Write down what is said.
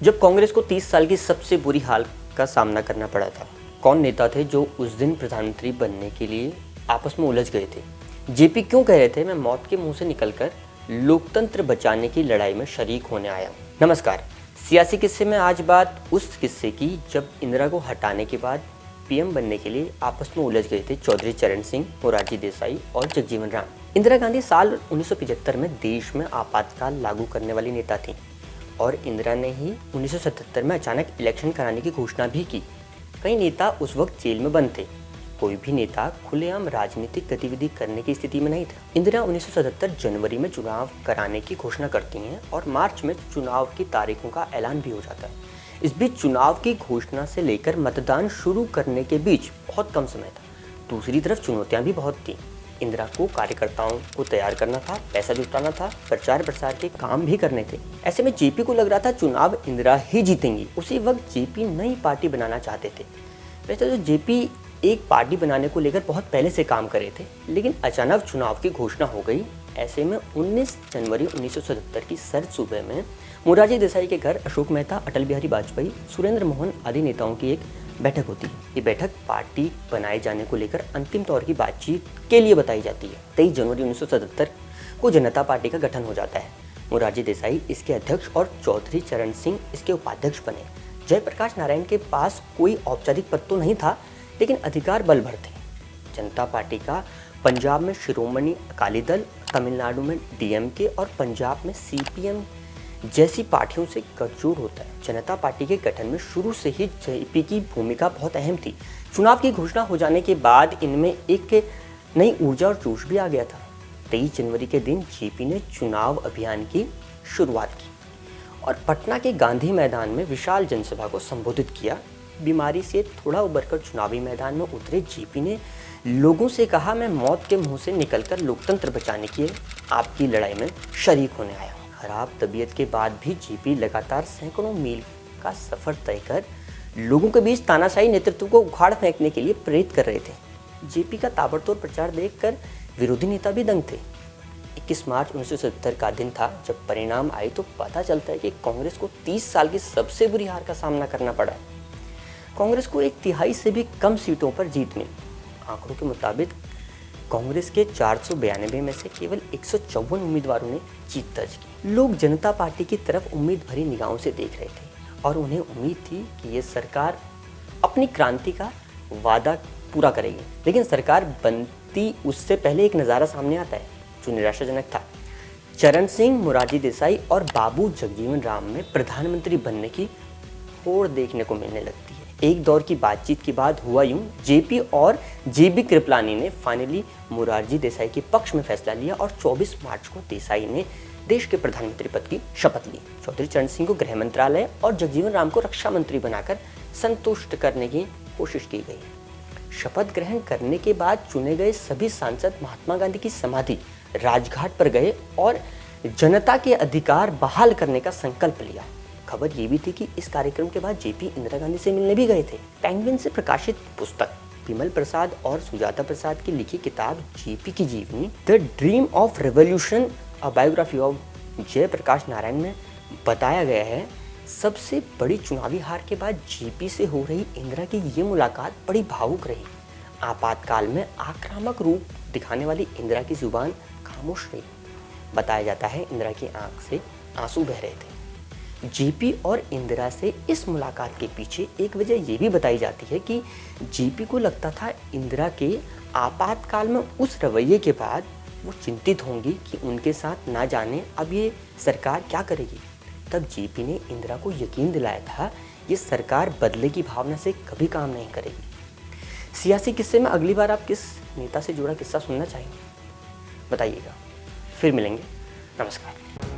जब कांग्रेस को 30 साल की सबसे बुरी हाल का सामना करना पड़ा था, कौन नेता थे जो उस दिन प्रधानमंत्री बनने के लिए आपस में उलझ गए थे? जेपी क्यों कह रहे थे मैं मौत के मुंह से निकलकर लोकतंत्र बचाने की लड़ाई में शरीक होने आया? नमस्कार, सियासी किस्से में आज बात उस किस्से की जब इंदिरा को हटाने के बाद पीएम बनने के लिए आपस में उलझ गए थे चौधरी चरण सिंह, मोरारजी देसाई और जगजीवन राम। इंदिरा गांधी साल 1975 में देश में आपातकाल लागू करने वाली नेता थी और इंदिरा ने ही 1977 में अचानक इलेक्शन कराने की घोषणा भी की। कई नेता उस वक्त जेल में बंद थे। कोई भी नेता खुलेआम राजनीतिक गतिविधि करने की स्थिति में नहीं था। इंदिरा 1977 जनवरी में चुनाव कराने की घोषणा करती हैं और मार्च में चुनाव की तारीखों का ऐलान भी हो जाता है। इस बीच चुनाव की घोषणा से लेकर मतदान शुरू करने के बीच बहुत कम समय था। दूसरी तरफ चुनौतियां भी बहुत थी। इंदिरा को कार्यकर्ताओं को तैयार करना था, पैसा जुटाना था, प्रचार प्रसार के काम भी करने थे। ऐसे में जेपी को लग रहा था चुनाव इंदिरा ही जीतेंगी। उसी वक्त जेपी नई पार्टी बनाना चाहते थे। वैसे तो जेपी एक पार्टी बनाने को लेकर बहुत पहले से काम कर रहे थे, लेकिन अचानक चुनाव की घोषणा हो गई। ऐसे में 19 जनवरी 1977 की सर्द सुबह में मोरारजी देसाई के घर अशोक मेहता, अटल बिहारी वाजपेयी, सुरेंद्र मोहन आदि नेताओं की एक बैठक होती है। ये बैठक पार्टी बनाए जाने को लेकर अंतिम तौर की बातचीत के लिए बताई जाती है। 23 जनवरी 1977 को जनता पार्टी का गठन हो जाता है। मोरारजी देसाई इसके अध्यक्ष और चौधरी चरण सिंह इसके उपाध्यक्ष बने। जयप्रकाश नारायण के पास कोई औपचारिक पद तो नहीं था, लेकिन अधिकार बल भर थे। जनता पार्टी का पंजाब में शिरोमणि अकाली दल, तमिलनाडु में डीएमके और पंजाब में सीपीएम जैसी पार्टियों से गठजोड़ होता है। जनता पार्टी के गठन में शुरू से ही जेपी की भूमिका बहुत अहम थी। चुनाव की घोषणा हो जाने के बाद इनमें एक नई ऊर्जा और जोश भी आ गया था। 23 जनवरी के दिन जेपी ने चुनाव अभियान की शुरुआत की और पटना के गांधी मैदान में विशाल जनसभा को संबोधित किया। बीमारी से थोड़ा उबरकर चुनावी मैदान में उतरे जेपी ने लोगों से कहा, मैं मौत के मुंह से निकलकर लोकतंत्र बचाने की आपकी लड़ाई में शरीक होने आया हूं। खराब तबीयत के बाद भी जेपी लगातार सैकड़ों मील का सफर तय कर लोगों के बीच तानाशाही नेतृत्व को उखाड़ फेंकने के लिए प्रेरित कर रहे थे। जेपी का ताबड़तोड़ प्रचार देखकर विरोधी नेता भी दंग थे। 21 मार्च 1970 का दिन था जब परिणाम आए तो पता चलता है कि कांग्रेस को 30 साल की सबसे बुरी हार का सामना करना पड़ा। कांग्रेस को 1/3 से भी कम सीटों पर जीत मिली। आंकड़ों के मुताबिक कांग्रेस के 492 में से केवल 154 उम्मीदवारों ने जीत दर्ज की। लोग जनता पार्टी की तरफ उम्मीद भरी निगाहों से देख रहे थे और उन्हें उम्मीद थी कि ये सरकार अपनी क्रांति का वादा पूरा करेगी। लेकिन सरकार बनती उससे पहले एक नज़ारा सामने आता है जो निराशाजनक था। चरण सिंह, मोरारजी देसाई और बाबू जगजीवन राम में प्रधानमंत्री बनने की होड़ देखने को मिलने लगती है। एक दौर की बातचीत के बाद हुआ यूं, जेपी और जेबी कृपलानी ने फाइनली मोरारजी देसाई के पक्ष में फैसला लिया और 24 मार्च को देसाई ने देश के प्रधानमंत्री पद की शपथ ली। चौधरी चरण सिंह को गृह मंत्रालय और जगजीवन राम को रक्षा मंत्री बनाकर संतुष्ट करने की कोशिश की गई। शपथ ग्रहण करने के बाद चुने गए सभी सांसद महात्मा गांधी की समाधि राजघाट पर गए और जनता के अधिकार बहाल करने का संकल्प लिया। खबर ये भी थी कि इस कार्यक्रम के बाद जेपी इंदिरा गांधी से मिलने भी गए थे। पेंगुइन से प्रकाशित पुस्तक विमल प्रसाद और सुजाता प्रसाद की लिखी किताब जेपी की जीवनी the dream of revolution, a biography of Jayaprakash Narayan में बताया गया है। सबसे बड़ी चुनावी हार के बाद जेपी से हो रही इंदिरा की ये मुलाकात बड़ी भावुक रही। आपातकाल में आक्रामक रूप दिखाने वाली इंदिरा की जुबान खामोश रही। बताया जाता है इंदिरा की आंख से आंसू बह रहे थे। जेपी और इंदिरा से इस मुलाकात के पीछे एक वजह यह भी बताई जाती है कि जेपी को लगता था इंदिरा के आपातकाल में उस रवैये के बाद वो चिंतित होंगी कि उनके साथ ना जाने अब ये सरकार क्या करेगी। तब जेपी ने इंदिरा को यकीन दिलाया था ये सरकार बदले की भावना से कभी काम नहीं करेगी। सियासी किस्से में अगली बार आप किस नेता से जुड़ा किस्सा सुनना चाहेंगे बताइएगा। फिर मिलेंगे। नमस्कार।